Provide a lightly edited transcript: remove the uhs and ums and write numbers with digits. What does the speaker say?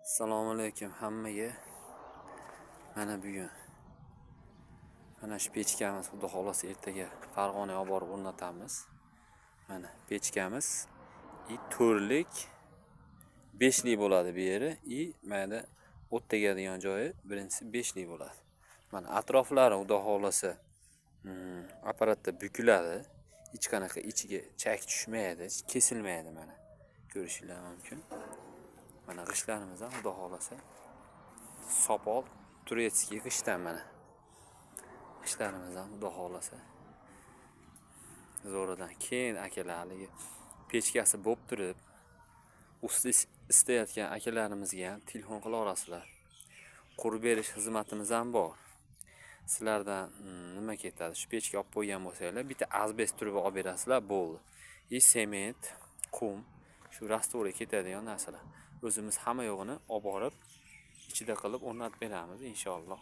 Assalomu alaykum hammaga. Mana bugun mana shu pechkamiz xudo xolasa ertaga Farg'onaga olib borib o'rnatamiz. Mana pechkamiz to'rlik 5 lik bo'ladi bu yeri. Mana o't tegadigan joyi birinchisi 5 lik bo'ladi. Mana atroflari xudo xolasa apparatda bukiladi. Hech qanaqa ichiga chak tushmaydi, kesilmaydi mana. Ko'rishingiz mumkin. Mana g'ishtlarimiz ham xudo xolasa sopol turetskiy g'ishtdan mana. G'ishtlarimiz ham xudo xolasa zo'ridan. Keyin akalarligi pechkasi bo'lib turib, usti istayotgan akalarimizga ham telefon qila olasizlar. Qurib berish xizmatimiz ham bor. Sizlardan nima ketadi? Shu pechka olib qo'ygan bo'lsanglar, bitta azbest truba olib berasizlar, bo'ldi. Sement, qum, shu rastorga ketadigan narsalar. O'zimiz hamma yo'g'ini olib borib, ichida qilib o'rnatib beramiz inshaalloh.